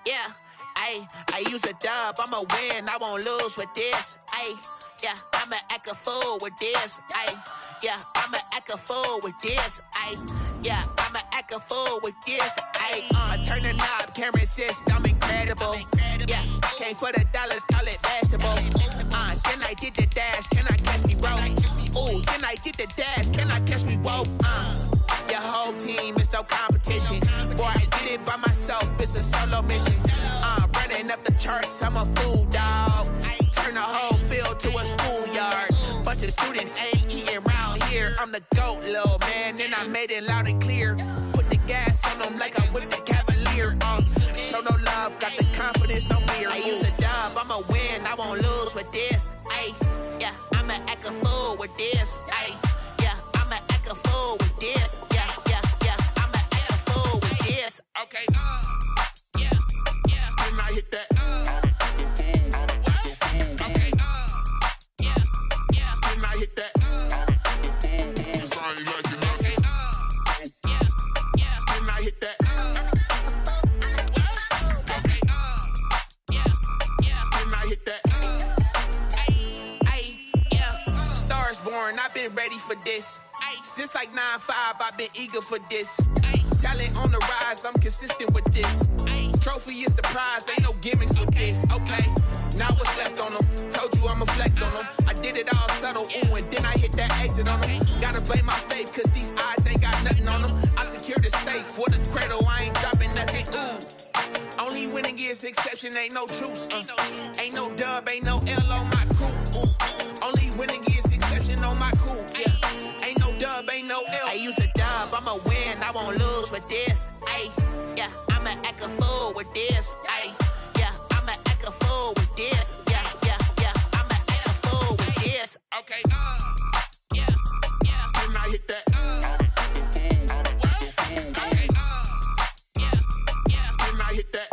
Yeah, I use a dub, I'ma win, I won't lose with this. Yeah, I'ma act a fool with this. Yeah, I'ma act a fool with this. Yeah, I'ma act a fool with this. I turn the knob, camera assist, I'm incredible. Yeah, came for the dollars, call it vegetable. Can I get the dash? Can I catch me roll? Ooh, can I get the dash? Can I catch me roll? Your whole team is no competition. Boy, I did it by myself, it's a solo mission. Running up the charts, I'm a fool, dog. Turn the whole field to a schoolyard. Bunch of students ain't eating round here. I'm the GOAT, little man, and I made it loud and clear. Put the gas on them like I'm with the Cavalier. Show no love, got the confidence, no fear. I use a dub, I'ma win, I won't lose with this. Yeah, I'ma act a fool with this. Yeah, I'ma act a fool with this. Yeah, I'ma act a fool with this. Okay, yeah, can I hit that? Okay, yeah, can I hit that? Can I hit that? I've been ready for this. Since like 9-5, I've been eager for this. Talent on the rise, I'm consistent with this. Trophy is the prize, ain't no gimmicks with this. Okay, now what's left on them? Told you I'ma flex on them. I did it all subtle, ooh, and then I hit that exit on them. Gotta blame my faith, cause these eyes ain't got nothing on them. I secured the safe with a cradle, I ain't dropping nothing, ooh. Only winning is exception, ain't no truce. Ain't no dub, ain't no L on my crew. Only winning is exception on my crew. Yeah, ain't no dub, ain't no L. I use a dub, I'ma win, I won't lose with this. Yeah, I'ma act a fool with this. Yeah, I'ma act a fool with this. Yeah, I'ma act a fool with this. Okay, yeah, can I hit that? Okay, yeah, can I hit that?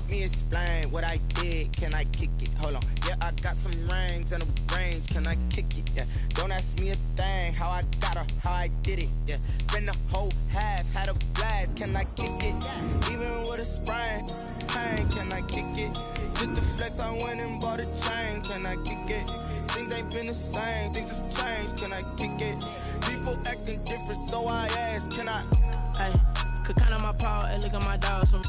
Explain what I did, can I kick it? Hold on, yeah, I got some rings and a range, can I kick it? Yeah, don't ask me a thing, how I got her, how I did it. Yeah, spend the whole half, had a blast, can I kick it? Even with a sprain, pain, can I kick it? Just the flex, I went and bought a chain, can I kick it? Things ain't been the same, things have changed, can I kick it? People acting different, so I ask, can I? Hey, could count on my power and look at my dogs from.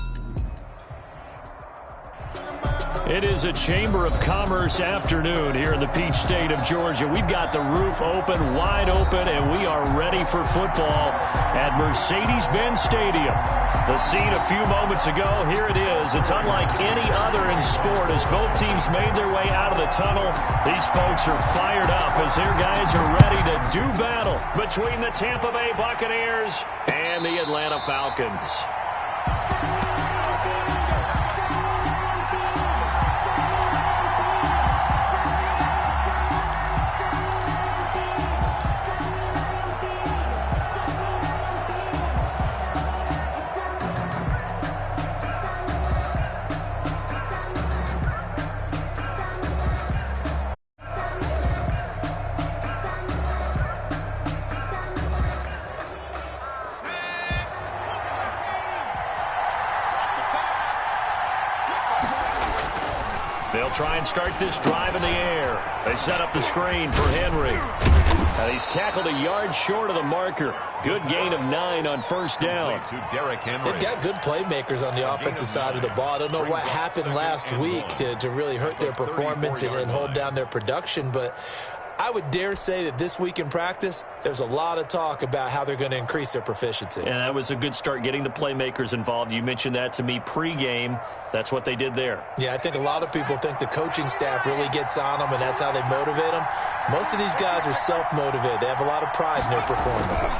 It is a Chamber of Commerce afternoon here in the Peach State of Georgia. We've got the roof open, wide open, and we are ready for football at Mercedes-Benz Stadium. The scene a few moments ago, here it is. It's unlike any other in sport as both teams made their way out of the tunnel. These folks are fired up as their guys are ready to do battle between the Tampa Bay Buccaneers and the Atlanta Falcons. They'll try and start this drive in the air. They set up the screen for Henry. And he's tackled a yard short of the marker. Good gain of 9 on first down. They've got good playmakers on the offensive side of the ball. I don't know what happened last week to really hurt their performance and hold down their production, but I would dare say that this week in practice, there's a lot of talk about how they're going to increase their proficiency. And that was a good start, getting the playmakers involved. You mentioned that to me pregame. That's what they did there. Yeah, I think a lot of people think the coaching staff really gets on them, and that's how they motivate them. Most of these guys are self-motivated. They have a lot of pride in their performance.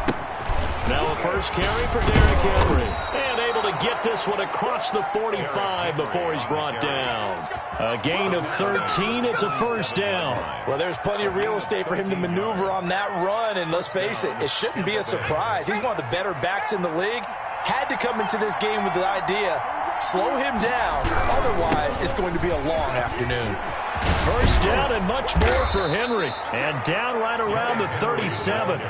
Now a first carry for Derrick Henry. And able to get this one across the 45 before he's brought down. A gain of 13. It's a first down. Well, there's plenty of real estate for him to maneuver on that run. And let's face it, it shouldn't be a surprise. He's one of the better backs in the league. Had to come into this game with the idea, slow him down. Otherwise, it's going to be a long afternoon. First down and much more for Henry. And down right around the 37.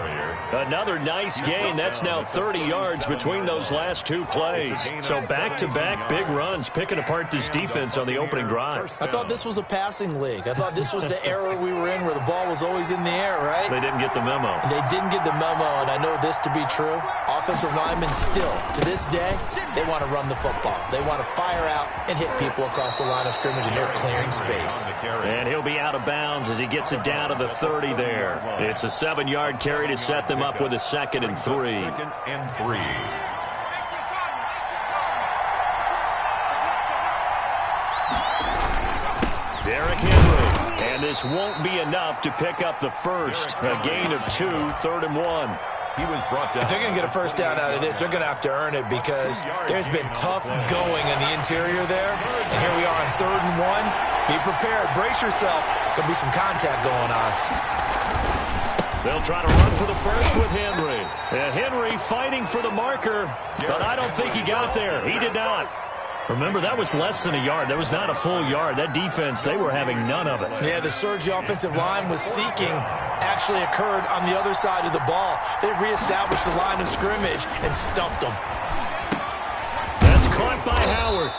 Another nice gain. That's now 30 yards between those last two plays. So back-to-back big runs, picking apart this defense on the opening drive. I thought this was a passing league. I thought this was the era we were in where the ball was always in the air, right? They didn't get the memo. They didn't get the memo, and I know this to be true. Offensive linemen still, to this day, they want to run the football. They want to fire out and hit people across the line of scrimmage, and they're clearing space. And he'll be out of bounds as he gets it down to the 30 there. It's a 7-yard carry to set them up with a 2nd and 3. Derrick Henry. And this won't be enough to pick up the first. A gain of 2, 3rd and 1. He was brought down. If they're going to get a first down out of this, they're going to have to earn it because there's been tough going in the interior there. And here we are on 3rd and 1. Be prepared. Brace yourself. There'll be some contact going on. They'll try to run for the first with Henry. And Henry fighting for the marker, but I don't think he got there. He did not. Remember, that was less than a yard. That was not a full yard. That defense, they were having none of it. Yeah, the surge the offensive line was seeking actually occurred on the other side of the ball. They reestablished the line of scrimmage and stuffed them. That's caught by Howard.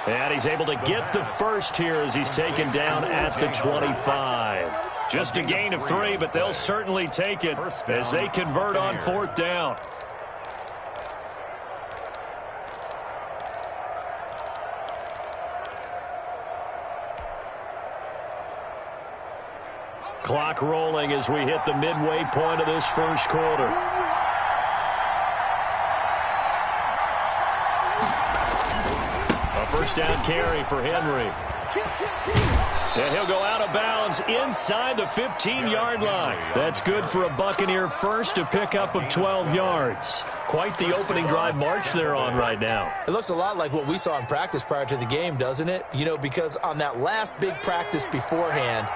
And he's able to get the first here as he's taken down at the 25. Just a gain of 3, but they'll certainly take it as they convert on 4th down. Clock rolling as we hit the midway point of this first quarter. A first down carry for Henry. And he'll go out of bounds inside the 15-yard line. That's good for a Buccaneer first, a pickup of 12 yards. Quite the opening drive march they're on right now. It looks a lot like what we saw in practice prior to the game, doesn't it? You know, because on that last big practice beforehand,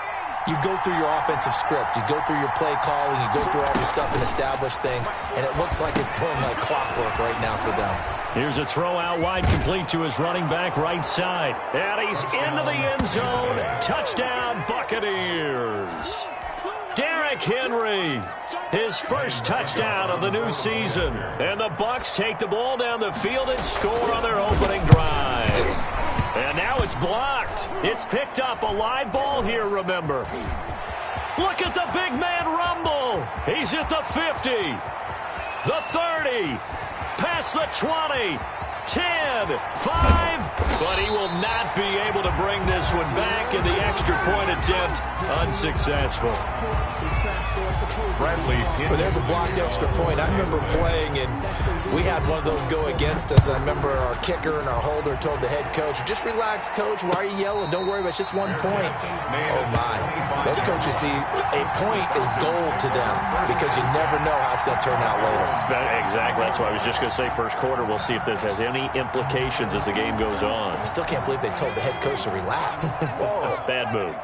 you go through your offensive script. You go through your play calling. You go through all your stuff and establish things. And it looks like it's going like clockwork right now for them. Here's a throw out wide complete to his running back right side. And he's into the end zone. Touchdown, Buccaneers. Derrick Henry, his first touchdown of the new season. And the Bucs take the ball down the field and score on their opening drive. And now it's blocked. It's picked up. A live ball here, remember. Look at the big man rumble. He's at the 50, the 30, past the 20, 10, 5. But he will not be able to bring this one back, in the extra point attempt unsuccessful. Well, there's a blocked extra point. I remember playing, and we had one of those go against us. I remember our kicker and our holder told the head coach, just relax, coach. Why are you yelling? Don't worry about it. It's just 1 point. Oh, my. Those coaches see a point is gold to them because you never know how it's going to turn out later. Exactly. That's why I was just going to say first quarter. We'll see if this has any implications as the game goes on. I still can't believe they told the head coach to relax. Whoa. Bad move.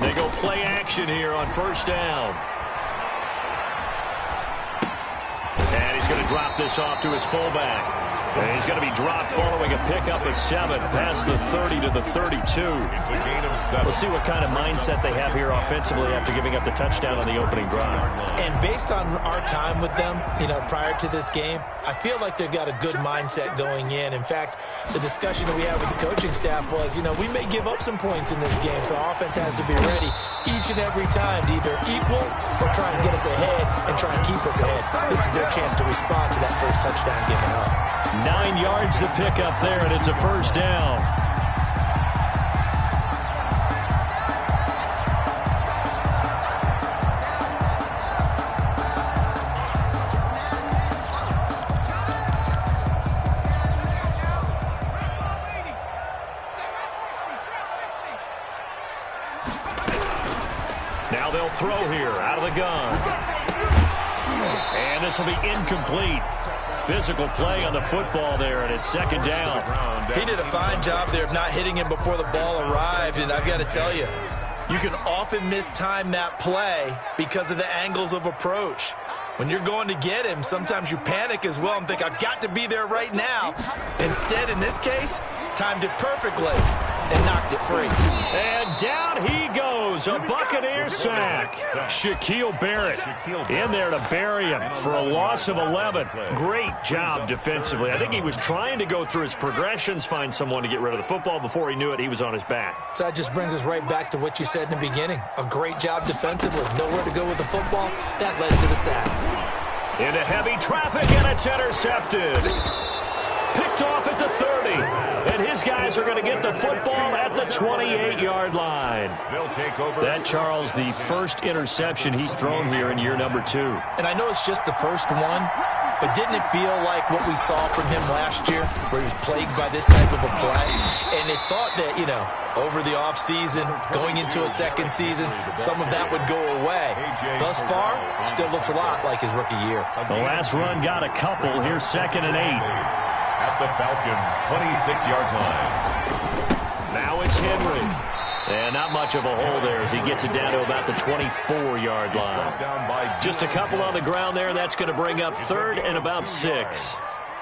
They go play action here on first down. And he's going to drop this off to his fullback. And he's going to be dropped following a pickup of 7 past the 30 to the 32. We'll see what kind of mindset they have here offensively after giving up the touchdown on the opening drive. And based on our time with them, you know, prior to this game, I feel like they've got a good mindset going in. In fact, the discussion that we had with the coaching staff was, you know, we may give up some points in this game, so offense has to be ready each and every time to either equal or try and get us ahead and try and keep us ahead. This is their chance to respond to that first touchdown given up. 9 yards to pick up there, and it's a first down. Now they'll throw here out of the gun. And this will be incomplete. Physical play on the football there, and it's second down. He did a fine job there of not hitting him before the ball arrived, and I've got to tell you, you can often mistime that play because of the angles of approach. When you're going to get him, sometimes you panic as well and think, I've got to be there right now. Instead, in this case, timed it perfectly and knocked it free. And down he goes, a Buccaneer sack. Shaquille Barrett in there to bury him for a loss of 11. Great job defensively. I think he was trying to go through his progressions, find someone to get rid of the football. Before he knew it, he was on his back. So that just brings us right back to what you said in the beginning. A great job defensively. Nowhere to go with the football. That led to the sack. Into heavy traffic, and it's intercepted. Picked off at the 30. And his guys are going to get the football at the 28-yard line. That, Charles, the first interception he's thrown here in year number 2. And I know it's just the first one, but didn't it feel like what we saw from him last year, where he was plagued by this type of a play? And it thought that, over the offseason, going into a second season, some of that would go away. Thus far, still looks a lot like his rookie year. The last run got a couple. Here's 2nd and 8. At the Falcons' 26-yard line. Now it's Henry. And not much of a hole there as he gets it down to about the 24-yard line. Just a couple on the ground there. That's going to bring up 3rd and about 6.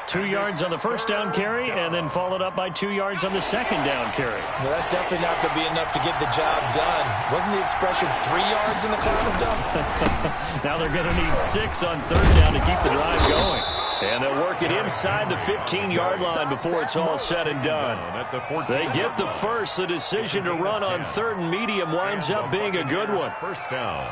2 yards on the first down carry, and then followed up by 2 yards on the second down carry. Well, that's definitely not going to be enough to get the job done. Wasn't the expression 3 yards in the cloud of dust? Now they're going to need 6 on 3rd down to keep the drive going. And they'll work it inside the 15-yard line before it's all said and done. They get the first. The decision to run on 3rd and medium winds up being a good one. First down.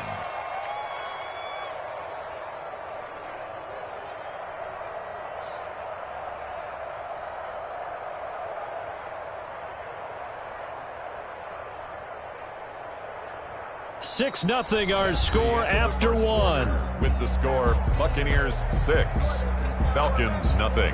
Six nothing our score after one. With the score, Buccaneers 6, Falcons nothing.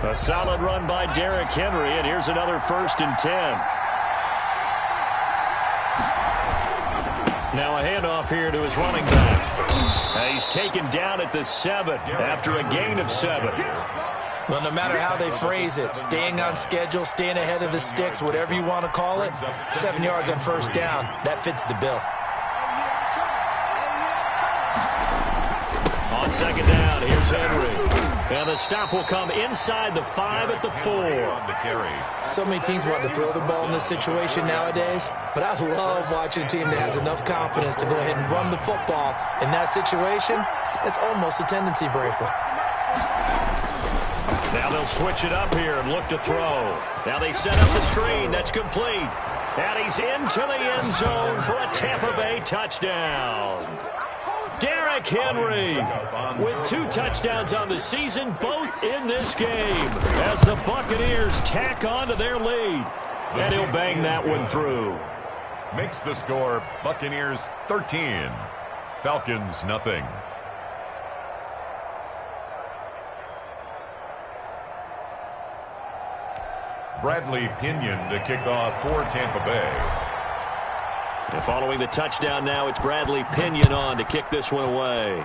A solid run by Derrick Henry, and here's another 1st and 10. Now a handoff here to his running back. He's taken down at the 7 after a gain of 7. Well, no matter how they phrase it, staying on schedule, staying ahead of the sticks, whatever you want to call it, 7 yards on 1st down, that fits the bill. On 2nd down, here's Henry. And the stop will come inside the 5 at the 4. So many teams want to throw the ball in this situation nowadays, but I love watching a team that has enough confidence to go ahead and run the football. In that situation, it's almost a tendency breaker. Now they'll switch it up here and look to throw. Now they set up the screen. That's complete. And he's into the end zone for a Tampa Bay touchdown. Derrick Henry with 2 touchdowns on the season, both in this game, as the Buccaneers tack on to their lead. And he'll bang that one through. Makes the score Buccaneers 13, Falcons nothing. Bradley Pinion to kick off for Tampa Bay. And following the touchdown now, it's Bradley Pinion on to kick this one away.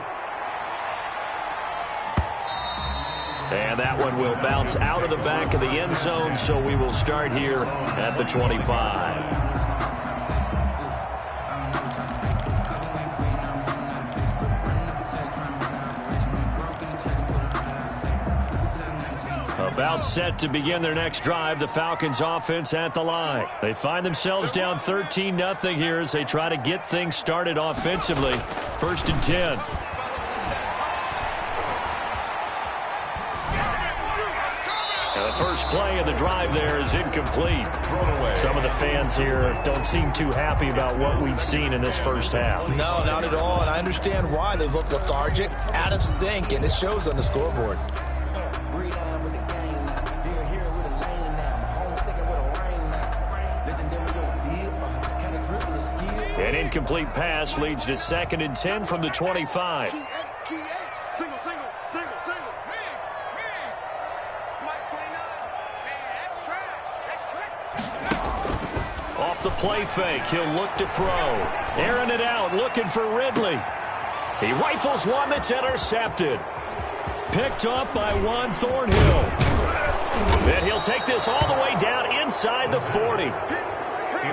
And that one will bounce out of the back of the end zone, so we will start here at the 25. About set to begin their next drive, the Falcons offense at the line. They find themselves down 13-0 here as they try to get things started offensively. 1st and 10. The first play of the drive there is incomplete. Some of the fans here don't seem too happy about what we've seen in this first half. No, not at all, and I understand why. They look lethargic, out of sync, and it shows on the scoreboard. An incomplete pass leads to 2nd and 10 from the 25. play fake. He'll look to throw. Airing it out, looking for Ridley. He rifles one that's intercepted. Picked off by Juan Thornhill. And he'll take this all the way down inside the 40.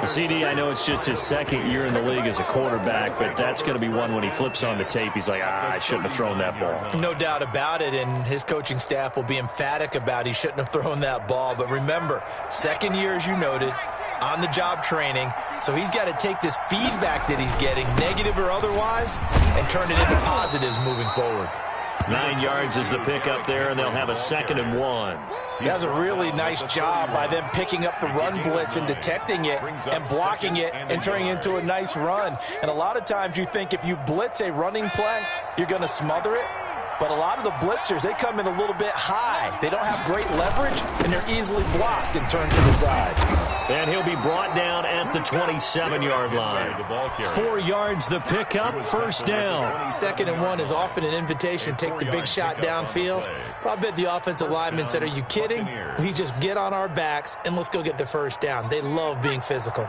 CD, I know it's just his second year in the league as a quarterback, but that's going to be one when he flips on the tape. He's like, I shouldn't have thrown that ball. No doubt about it, and his coaching staff will be emphatic about he shouldn't have thrown that ball. But remember, second year, as you noted, on-the-job training, so he's got to take this feedback that he's getting, negative or otherwise, and turn it into positives moving forward. 9 yards is the pickup there, and they'll have a 2nd and 1. That's a really nice job by them picking up the run blitz and detecting it and blocking it and turning it into a nice run. And a lot of times you think if you blitz a running play, you're going to smother it. But a lot of the blitzers, they come in a little bit high. They don't have great leverage, and they're easily blocked and turned to the side. And he'll be brought down at the 27-yard line. 4 yards the pickup, first down. 2nd and 1 is often an invitation to take the big shot downfield. I bet the offensive lineman said, are you kidding? We just get on our backs and let's go get the first down. They love being physical.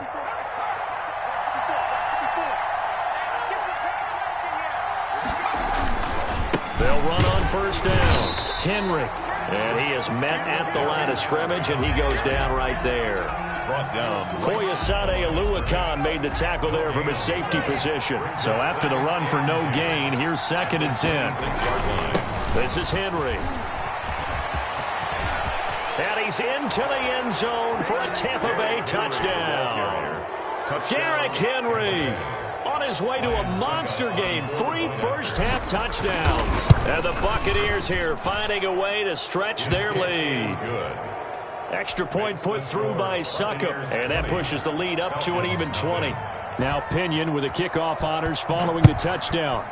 They'll run on first down. Henry. And he is met at the line of scrimmage, and he goes down right there. Foyesade Oluwakan made the tackle there from his safety position. So after the run for no gain, here's 2nd and 10. This is Henry. And he's into the end zone for a Tampa Bay touchdown. Derrick Henry on his way to a monster game. 3 first-half touchdowns. And the Buccaneers here finding a way to stretch their lead. Extra point put through by Succop. And that pushes the lead up to an even 20. Now Pinion with the kickoff honors following the touchdown.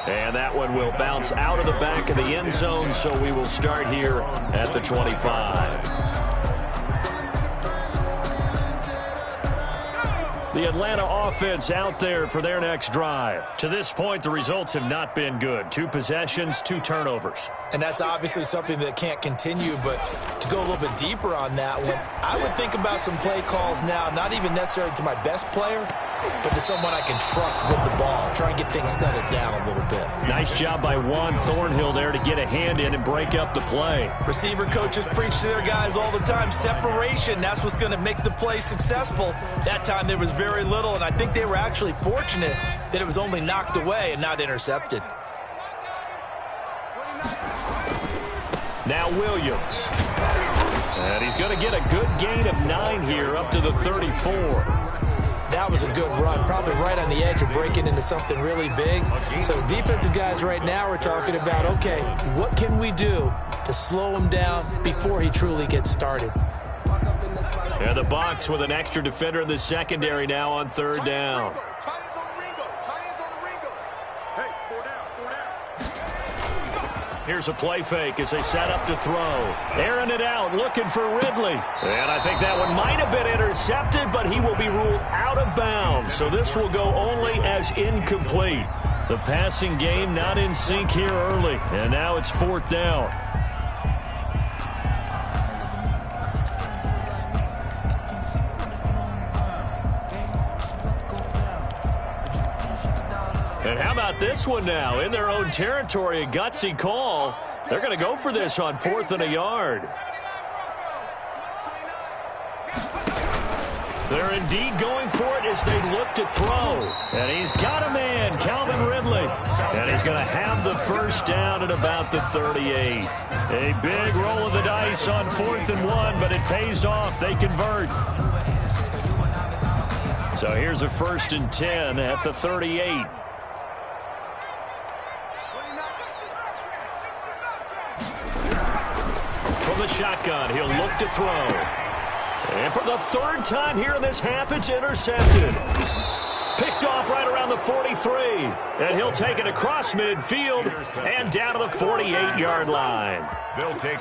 And that one will bounce out of the back of the end zone, so we will start here at the 25. The Atlanta offense out there for their next drive. To this point, the results have not been good. 2 possessions, 2 turnovers. And that's obviously something that can't continue, but to go a little bit deeper on that one, I would think about some play calls now, not even necessarily to my best player, but to someone I can trust with the ball. Try and get things settled down a little bit. Nice job by Juan Thornhill there to get a hand in and break up the play. Receiver coaches preach to their guys all the time. Separation, that's what's going to make the play successful. That time there was very little, and I think they were actually fortunate that it was only knocked away and not intercepted. Now Williams. And he's going to get a good gain of 9 here up to the 34. That was a good run, probably right on the edge of breaking into something really big. So the defensive guys right now are talking about, okay, what can we do to slow him down before he truly gets started? And the Bucs with an extra defender in the secondary now on 3rd down. Here's a play fake as they set up to throw. Airing it out, looking for Ridley. And I think that one might have been intercepted, but he will be ruled out of bounds. So this will go only as incomplete. The passing game not in sync here early. And now it's 4th down. And how about this one now? In their own territory, a gutsy call. They're going to go for this on 4th and a yard. They're indeed going for it as they look to throw. And he's got a man, Calvin Ridley. And he's going to have the first down at about the 38. A big roll of the dice on 4th and 1, but it pays off. They convert. So here's a 1st and 10 at the 38. From the shotgun, he'll look to throw. And for the 3rd time here in this half, it's intercepted. Picked off right around the 43. And he'll take it across midfield and down to the 48-yard line.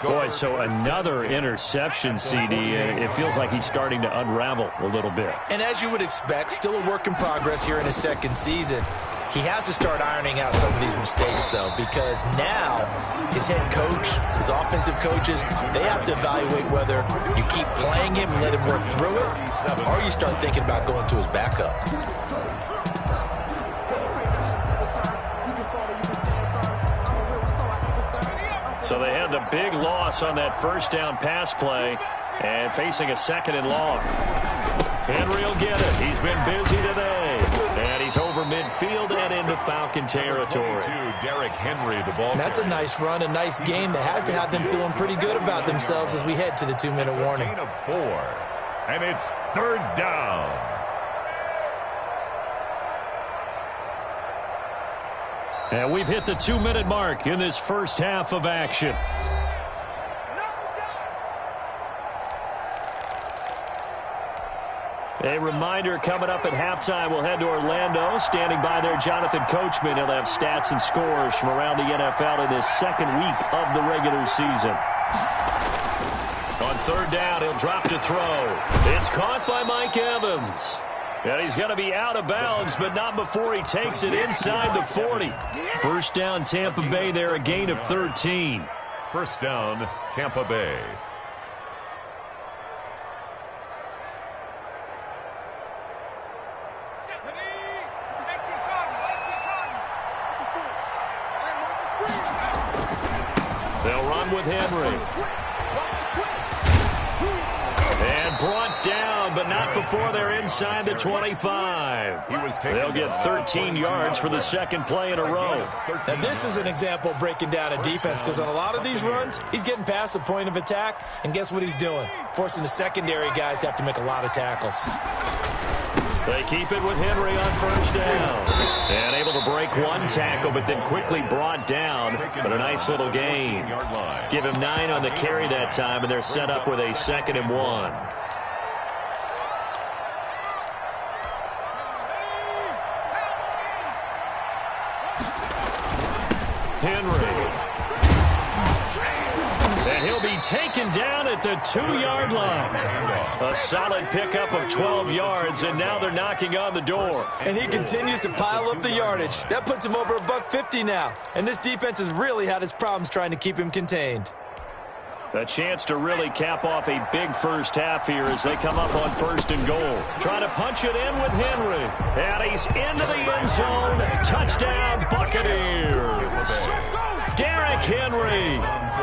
Boy, so another interception, CD. It feels like he's starting to unravel a little bit. And as you would expect, still a work in progress here in his 2nd season. He has to start ironing out some of these mistakes, though, because now his head coach, his offensive coaches, they have to evaluate whether you keep playing him and let him work through it, or you start thinking about going to his backup. So they had the big loss on that first down pass play and facing a second and long. Henry will get it. He's been busy today. And he's over midfield and into Falcon territory. Derrick Henry, the ball. That's a nice run, a nice game that has to have them feeling pretty good about themselves as we head to the 2-minute warning. Of 4, and it's 3rd down. And we've hit the 2-minute mark in this first half of action. A reminder coming up at halftime, we'll head to Orlando. Standing by there, Jonathan Coachman. He'll have stats and scores from around the NFL in this second week of the regular season. On 3rd down, he'll drop to throw. It's caught by Mike Evans. And he's going to be out of bounds, but not before he takes it inside the 40. First down, Tampa Bay there, a gain of 13. First down, Tampa Bay. They'll run with Henry. And brought down, but not before they're inside the 25. They'll get 13 yards for the second play in a row. Now, this is an example of breaking down a defense, because on a lot of these runs, he's getting past the point of attack, and guess what he's doing? Forcing the secondary guys to have to make a lot of tackles. They keep it with Henry on first down. And able to break one tackle, but then quickly brought down. But a nice little gain. Give him 9 on the carry that time, and they're set up with a 2nd and 1. Henry. And he'll be taken down at the 2-yard line. A solid pickup of 12 yards, and now they're knocking on the door. And he continues to pile up the yardage. That puts him over $150 now. And this defense has really had its problems trying to keep him contained. A chance to really cap off a big first half here as they come up on 1st and goal. Trying to punch it in with Henry. And he's into the end zone. Touchdown, Buccaneers. Derrick Henry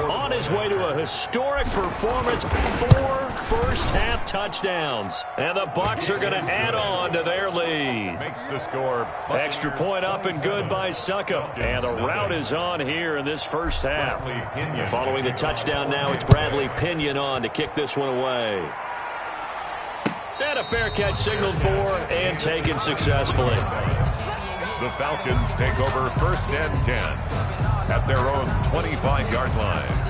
on his way to a historic performance. 4 first-half touchdowns. And the Bucs are going to add on to their lead. Makes the score. Extra point up and good by Succop. And the route is on here in this first half. Following the touchdown now, it's Bradley Pinion on to kick this one away. And a fair catch signaled for and taken successfully. The Falcons take over 1st and 10 at their own 25-yard line.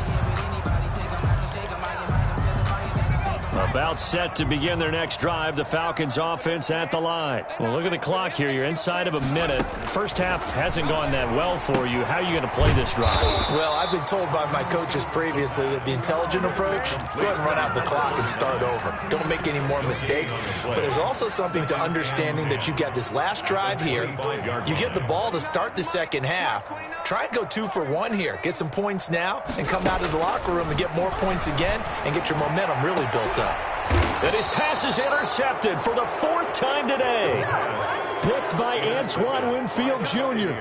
About set to begin their next drive, the Falcons offense at the line. Well, look at the clock here. You're inside of a minute. First half hasn't gone that well for you. How are you going to play this drive? Well, I've been told by my coaches previously that the intelligent approach, go ahead and run out the clock and start over. Don't make any more mistakes. But there's also something to understanding that you got this last drive here. You get the ball to start the second half. Try and go 2 for 1 here. Get some points now and come out of the locker room and get more points again and get your momentum really built up. And his pass is intercepted for the 4th time today. Picked by Antoine Winfield Jr.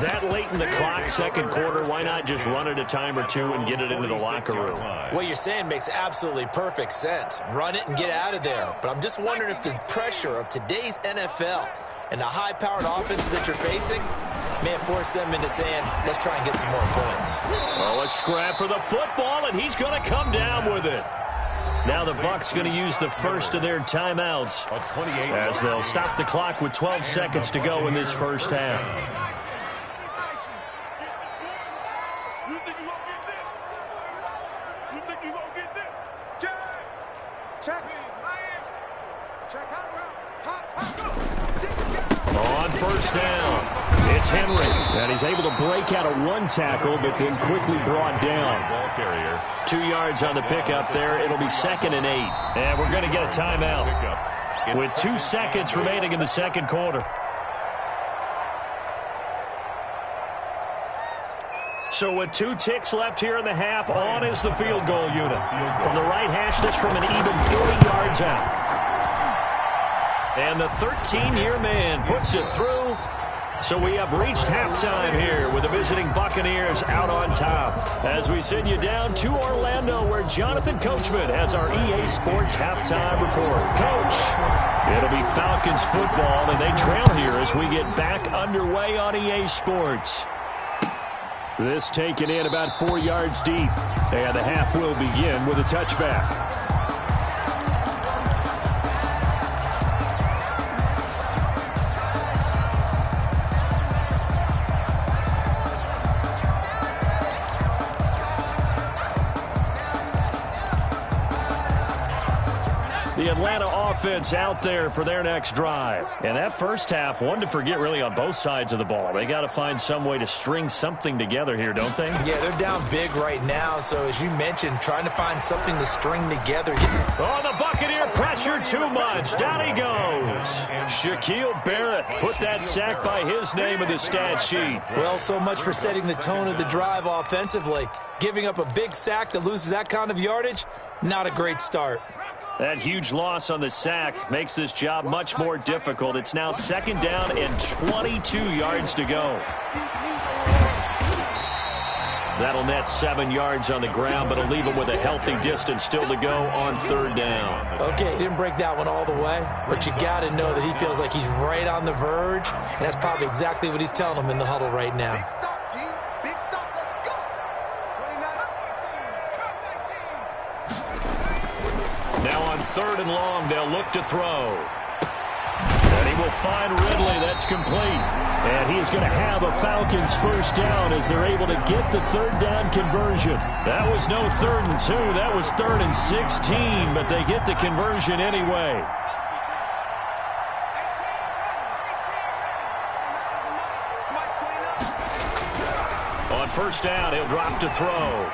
That late in the clock, second quarter, why not just run it a time or two and get it into the locker room? What you're saying makes absolutely perfect sense. Run it and get out of there. But I'm just wondering if the pressure of today's NFL and the high-powered offenses that you're facing may have forced them into saying, let's try and get some more points. Oh, a scrap for the football, and he's going to come down with it. Now the Bucs going to use the first of their timeouts as they'll stop the clock with 12 seconds to go in this first half. On first down, it's Henry, and he's able to break out of one tackle, but then quickly brought down. Ball carrier. 2 yards on the pickup there. It'll be 2nd and 8. And we're going to get a timeout with 2 seconds remaining in the second quarter. So with 2 ticks left here in the half, on is the field goal unit. From the right hash, this from an even 40 yards out. And the 13-year man puts it through. So we have reached halftime here with the visiting Buccaneers out on top. As we send you down to Orlando, where Jonathan Coachman has our EA Sports halftime report. Coach, it'll be Falcons football, and they trail here as we get back underway on EA Sports. This taken in about 4 yards deep, and the half will begin with a touchback. The Atlanta offense out there for their next drive. And that first half, one to forget really on both sides of the ball. They got to find some way to string something together here, don't they? Yeah, they're down big right now. So as you mentioned, trying to find something to string together. Oh, the Buccaneer pressure too much. Down he goes. Shaquille Barrett put that sack by his name in the stat sheet. Well, so much for setting the tone of the drive offensively. Giving up a big sack that loses that kind of yardage, not a great start. That huge loss on the sack makes this job much more difficult. It's now 2nd down and 22 yards to go. That'll net 7 yards on the ground, but it'll leave him with a healthy distance still to go on 3rd down. Okay, he didn't break that one all the way, but you got to know that he feels like he's right on the verge, and that's probably exactly what he's telling him in the huddle right now. Now on 3rd and long, they'll look to throw. And he will find Ridley. That's complete. And he is going to have a Falcons first down as they're able to get the 3rd down conversion. That was no 3rd and 2. That was 3rd and 16, but they get the conversion anyway. On 1st down, he'll drop to throw.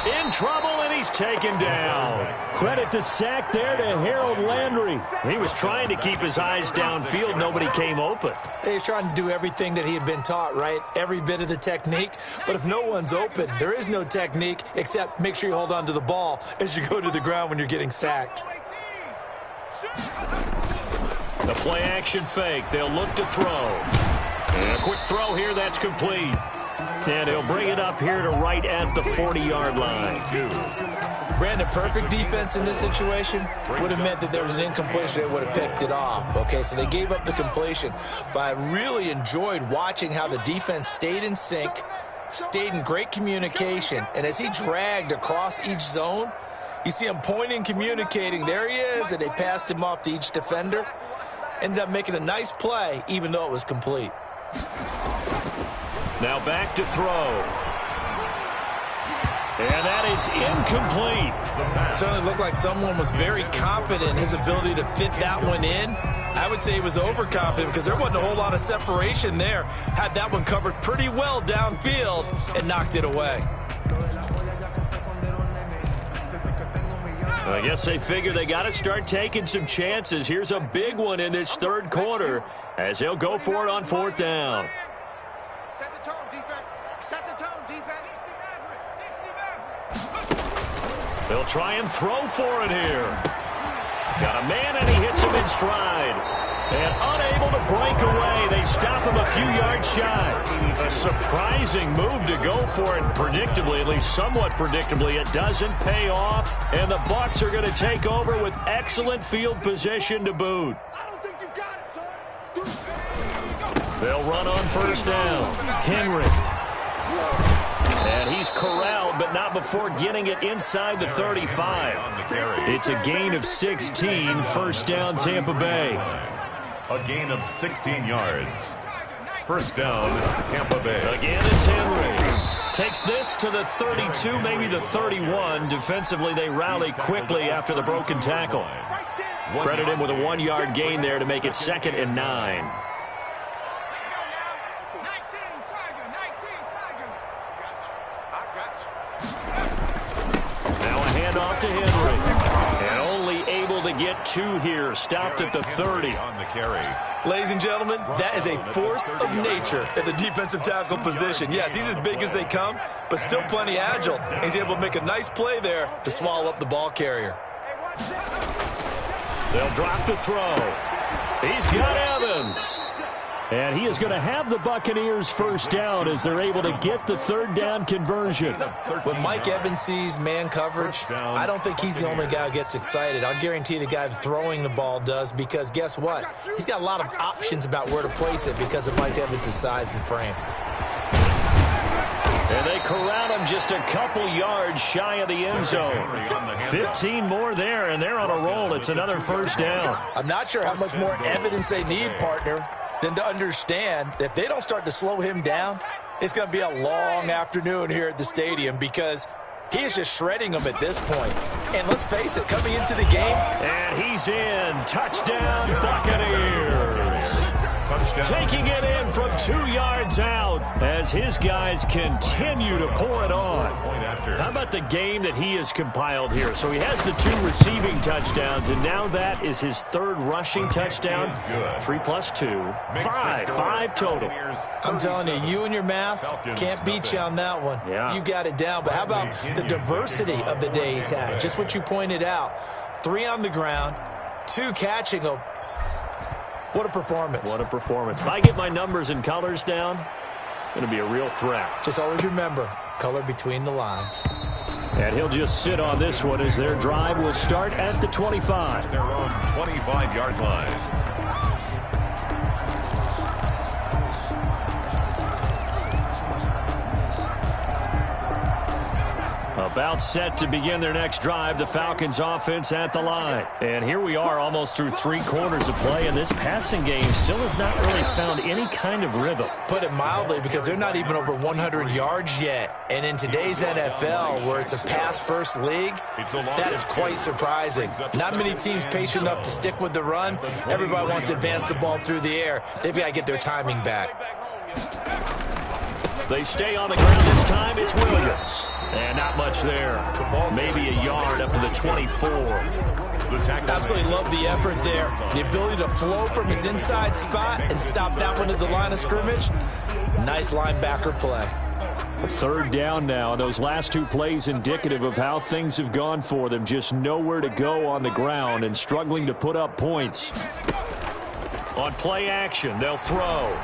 In trouble, and he's taken down. Credit the sack there to Harold Landry. He was trying to keep his eyes downfield. Nobody came open. He's trying to do everything that he had been taught, right? Every bit of the technique. But if no one's open, there is no technique except make sure you hold on to the ball as you go to the ground when you're getting sacked. The play action fake. They'll look to throw. And a quick throw here. That's complete. And he'll bring it up here to right at the 40-yard line. Brandon, perfect defense in this situation would have meant that there was an incompletion that would have picked it off. Okay, so they gave up the completion. But I really enjoyed watching how the defense stayed in sync, stayed in great communication. And as he dragged across each zone, you see him pointing, communicating. There he is, and they passed him off to each defender. Ended up making a nice play, even though it was complete. Now back to throw. And that is incomplete. It certainly looked like someone was very confident in his ability to fit that one in. I would say he was overconfident because there wasn't a whole lot of separation there. Had that one covered pretty well downfield and knocked it away. I guess they figure they got to start taking some chances. Here's a big one in this 3rd quarter as they'll go for it on 4th down. Set the tone, defense. Set the tone, defense. They'll try and throw for it here. Got a man, and he hits him in stride. And unable to break away, they stop him a few yards shy. A surprising move to go for it. Predictably, at least somewhat predictably, it doesn't pay off. And the Bucs are going to take over with excellent field position to boot. I don't think you got it, son. They'll run on 1st down. Henry. And he's corralled, but not before getting it inside the 35. It's a gain of 16, 1st down Tampa Bay. A gain of 16 yards. 1st down, Tampa Bay. Again, it's Henry. Takes this to the 32, maybe the 31. Defensively, they rally quickly after the broken tackle. Credit him with a 1-yard gain there to make it 2nd and 9. Now a handoff to Henry. And only able to to get 2 here. Stopped at the 30. On the carry. Ladies and gentlemen, that is a force of nature at the defensive tackle position. Yes, he's as big as they come, but still plenty agile. He's able to make a nice play there to swallow up the ball carrier. They'll drop the throw. He's got Evans. And he is going to have the Buccaneers first down as they're able to get the 3rd down conversion. When Mike Evans sees man coverage, I don't think he's the only guy who gets excited. I'll guarantee the guy throwing the ball does, because guess what? He's got a lot of options about where to place it because of Mike Evans' size and frame. And they corral him just a couple yards shy of the end zone. 15 more there, and they're on a roll. It's another first down. I'm not sure how much more evidence they need, partner, than to understand that if they don't start to slow him down, it's going to be a long afternoon here at the stadium, because he is just shredding them at this point. And let's face it, coming into the game. And he's in. Touchdown, Buccaneers. Taking it in from 2 yards out as his guys continue to pour it on. How about the game that he has compiled here? So he has the 2 receiving touchdowns, and now that is his 3rd rushing touchdown. 3 plus 2, 5 total. I'm telling you, you and your math can't beat you on that one. Yeah. You got it down. But how about the diversity of the day he's had? Just what you pointed out. 3 on the ground, 2 catching them. What a performance. What a performance. If I get my numbers and colors down, it's going to be a real threat. Just always remember, color between the lines. And he'll just sit on this one as their drive will start at the 25. Their own 25-yard line. About set to begin their next drive, the Falcons offense at the line. And here we are almost through 3 quarters of play, and this passing game still has not really found any kind of rhythm. Put it mildly, because they're not even over 100 yards yet. And in today's NFL, where it's a pass-first league, that is quite surprising. Not many teams patient enough to stick with the run. Everybody wants to advance the ball through the air. They've got to get their timing back. They stay on the ground this time. It's Williams. And not much there. Maybe a yard up to the 24. Absolutely love the effort there. The ability to flow from his inside spot and stop that one at the line of scrimmage. Nice linebacker play. 3rd down now. Those last 2 plays indicative of how things have gone for them. Just nowhere to go on the ground and struggling to put up points. On play action, they'll throw.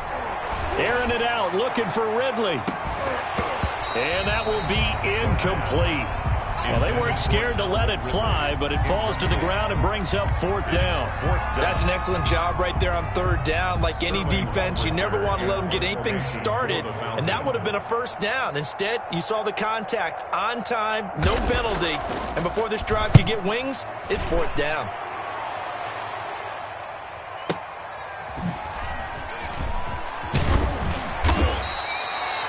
Airing it out, looking for Ridley. And that will be incomplete. Well, they weren't scared to let it fly, but it falls to the ground and brings up 4th down. That's an excellent job right there on 3rd down. Like any defense, you never want to let them get anything started, and that would have been a first down. Instead, you saw the contact on time, no penalty, and before this drive could get wings, it's 4th down.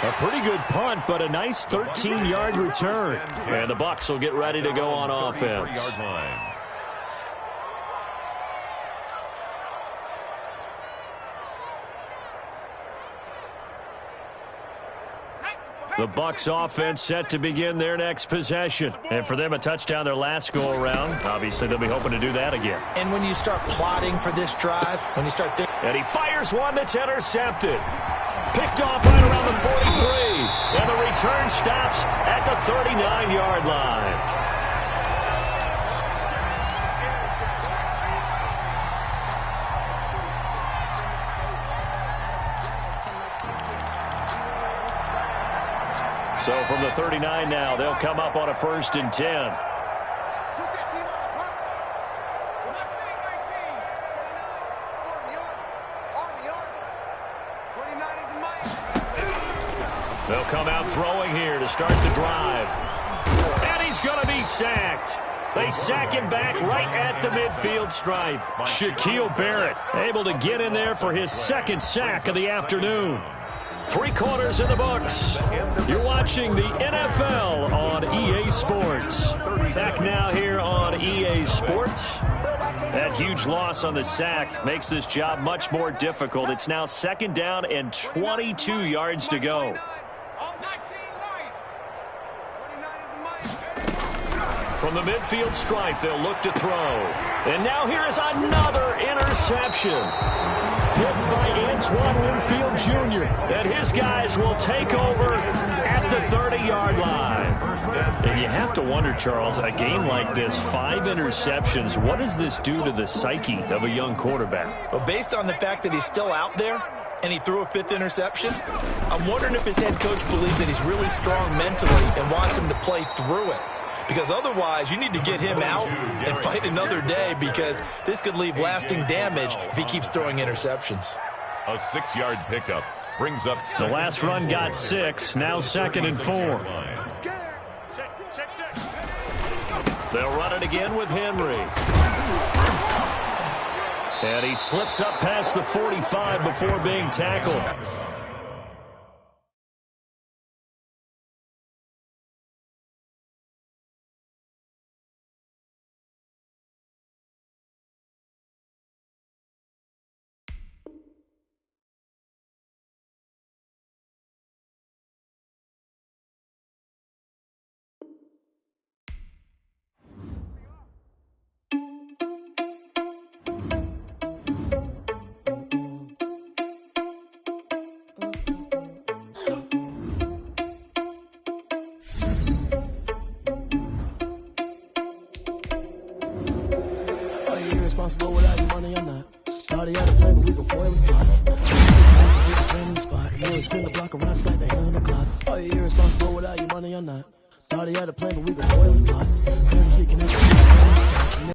A pretty good punt, but a nice 13-yard return. And the Bucs will get ready to go on offense. The Bucs offense set to begin their next possession. And for them, a touchdown their last go-around. Obviously, they'll be hoping to do that again. And when you start plotting for this drive, when you start thinking... And he fires one that's intercepted. Picked off right around the 43. And the return stops at the 39-yard line. So from the 39 now, they'll come up on a 1st and 10. They'll come out throwing here to start the drive. And he's going to be sacked. They sack him back right at the midfield stripe. Shaquille Barrett able to get in there for his 2nd sack of the afternoon. 3 quarters in the books. You're watching the NFL on EA Sports. Back now here on EA Sports. That huge loss on the sack makes this job much more difficult. It's now 2nd down and 22 yards to go. From the midfield stripe, they'll look to throw. And now here is another interception. Picked by Antoine Winfield Jr. And his guys will take over at the 30-yard line. And you have to wonder, Charles, a game like this, 5 interceptions, what does this do to the psyche of a young quarterback? Well, based on the fact that he's still out there and he threw a 5th interception, I'm wondering if his head coach believes that he's really strong mentally and wants him to play through it. Because otherwise, you need to get him out and fight another day, because this could leave lasting damage if he keeps throwing interceptions. A 6-yard pickup brings up the last run got 6, now 2nd and 4. They'll run it again with Henry. And he slips up past the 45 before being tackled. Responsible without your money, I'm not. Thought he had a plan, but we before it was blocked. Spot. Now spin the block around just like they on the clock. Oh, you're irresponsible without your money, I'm not. Thought he had a plan, but we before it was blocked.